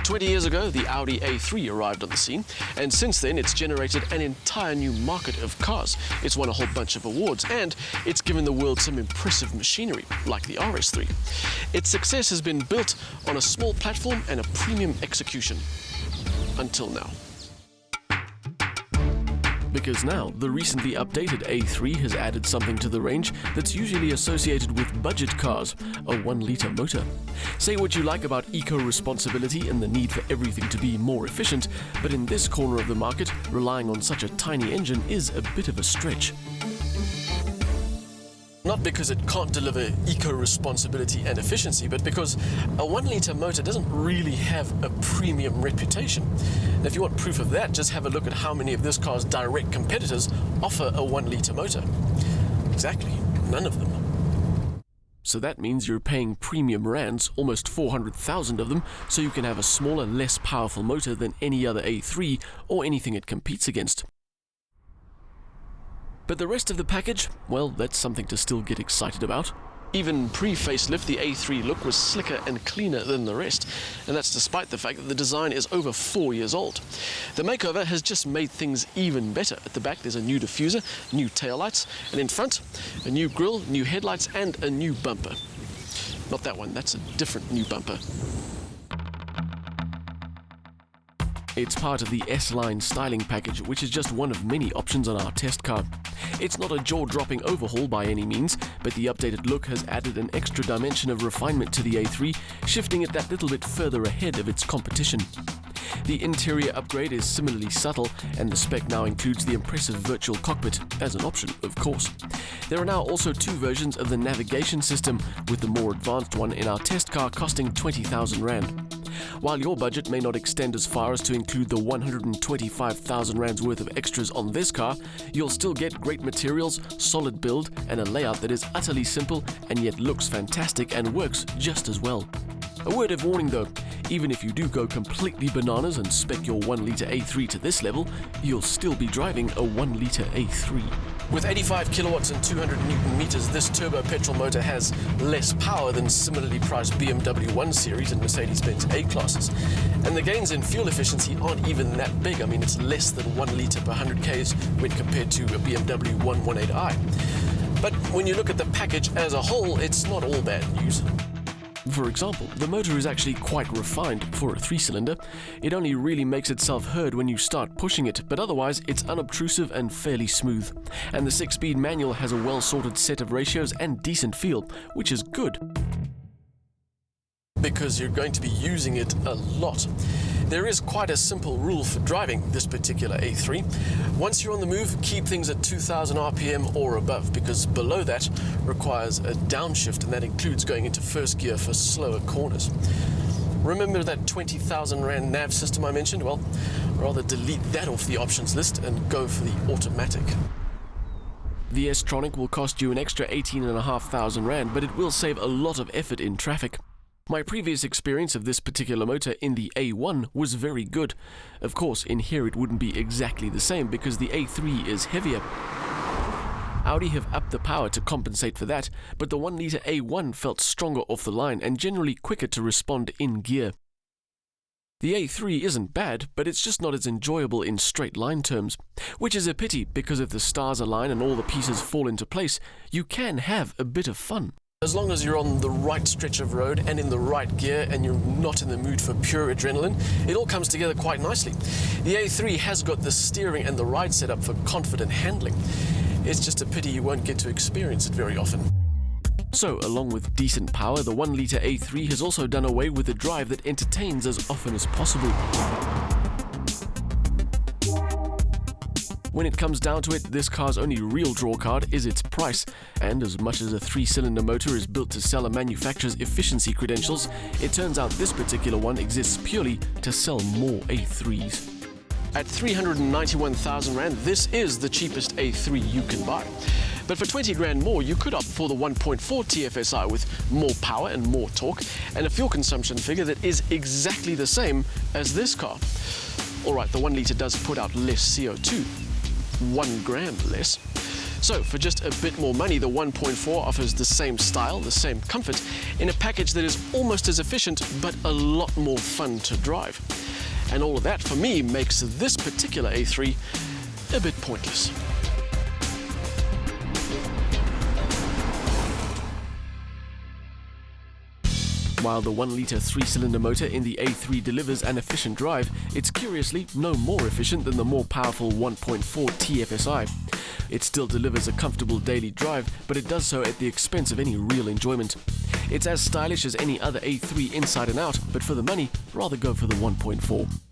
20 years ago, the Audi A3 arrived on the scene, and since then it's generated an entire new market of cars. It's won a whole bunch of awards, and it's given the world some impressive machinery, like the RS3. Its success has been built on a small platform and a premium execution. Until now. Because now, the recently updated A3 has added something to the range that's usually associated with budget cars, a 1-litre motor. Say what you like about eco-responsibility and the need for everything to be more efficient, but in this corner of the market, relying on such a tiny engine is a bit of a stretch. Not because it can't deliver eco-responsibility and efficiency, but because a 1-litre motor doesn't really have a premium reputation. And if you want proof of that, just have a look at how many of this car's direct competitors offer a 1-litre motor. Exactly, none of them. So that means you're paying premium rands, almost 400,000 of them, so you can have a smaller, less powerful motor than any other A3 or anything it competes against. But the rest of the package, well, that's something to still get excited about. Even pre-facelift, the A3 look was slicker and cleaner than the rest, and that's despite the fact that the design is over 4 years old. The makeover has just made things even better. At the back there's a new diffuser, new taillights, and in front, a new grille, new headlights, and a new bumper. Not that one, that's a different new bumper. It's part of the S-Line styling package, which is just one of many options on our test car. It's not a jaw-dropping overhaul by any means, but the updated look has added an extra dimension of refinement to the A3, shifting it that little bit further ahead of its competition. The interior upgrade is similarly subtle, and the spec now includes the impressive virtual cockpit, as an option, of course. There are now also 2 versions of the navigation system, with the more advanced one in our test car costing 20,000 Rand. While your budget may not extend as far as to include the 125,000 Rands worth of extras on this car, you'll still get great materials, solid build, and a layout that is utterly simple and yet looks fantastic and works just as well. A word of warning though, even if you do go completely bananas and spec your 1-litre A3 to this level, you'll still be driving a 1-litre A3. With 85 kilowatts and 200 Newton meters, this turbo petrol motor has less power than similarly priced BMW 1 Series and Mercedes-Benz A-classes. And the gains in fuel efficiency aren't even that big. I mean, it's less than 1 litre per 100 Ks when compared to a BMW 118i. But when you look at the package as a whole, it's not all bad news. For example, the motor is actually quite refined for a 3-cylinder. It only really makes itself heard when you start pushing it, but otherwise it's unobtrusive and fairly smooth. And the 6-speed manual has a well-sorted set of ratios and decent feel, which is good, because you're going to be using it a lot. There is quite a simple rule for driving this particular A3. Once you're on the move, keep things at 2,000 RPM or above, because below that requires a downshift, and that includes going into first gear for slower corners. Remember that 20,000 Rand nav system I mentioned? Well, rather delete that off the options list and go for the automatic. The S-Tronic will cost you an extra 18,500 Rand, but it will save a lot of effort in traffic. My previous experience of this particular motor in the A1 was very good. Of course, in here it wouldn't be exactly the same because the A3 is heavier. Audi have upped the power to compensate for that, but the 1-litre A1 felt stronger off the line and generally quicker to respond in gear. The A3 isn't bad, but it's just not as enjoyable in straight line terms, which is a pity because if the stars align and all the pieces fall into place, you can have a bit of fun. As long as you're on the right stretch of road and in the right gear and you're not in the mood for pure adrenaline, it all comes together quite nicely. The A3 has got the steering and the ride set up for confident handling. It's just a pity you won't get to experience it very often. So, along with decent power, the 1-litre A3 has also done away with a drive that entertains as often as possible. When it comes down to it, this car's only real drawcard is its price, and as much as a 3-cylinder motor is built to sell a manufacturer's efficiency credentials, it turns out this particular one exists purely to sell more A3s. At 391,000 Rand, this is the cheapest A3 you can buy. But for 20 grand more, you could opt for the 1.4 TFSI with more power and more torque, and a fuel consumption figure that is exactly the same as this car. Alright, the 1 litre does put out less CO2, 1 gram less. So for just a bit more money, the 1.4 offers the same style, the same comfort, in a package that is almost as efficient but a lot more fun to drive. And all of that, for me, makes this particular A3 a bit pointless. While the 1-litre 3-cylinder motor in the A3 delivers an efficient drive, it's curiously no more efficient than the more powerful 1.4 TFSI. It still delivers a comfortable daily drive, but it does so at the expense of any real enjoyment. It's as stylish as any other A3 inside and out, but for the money, rather go for the 1.4.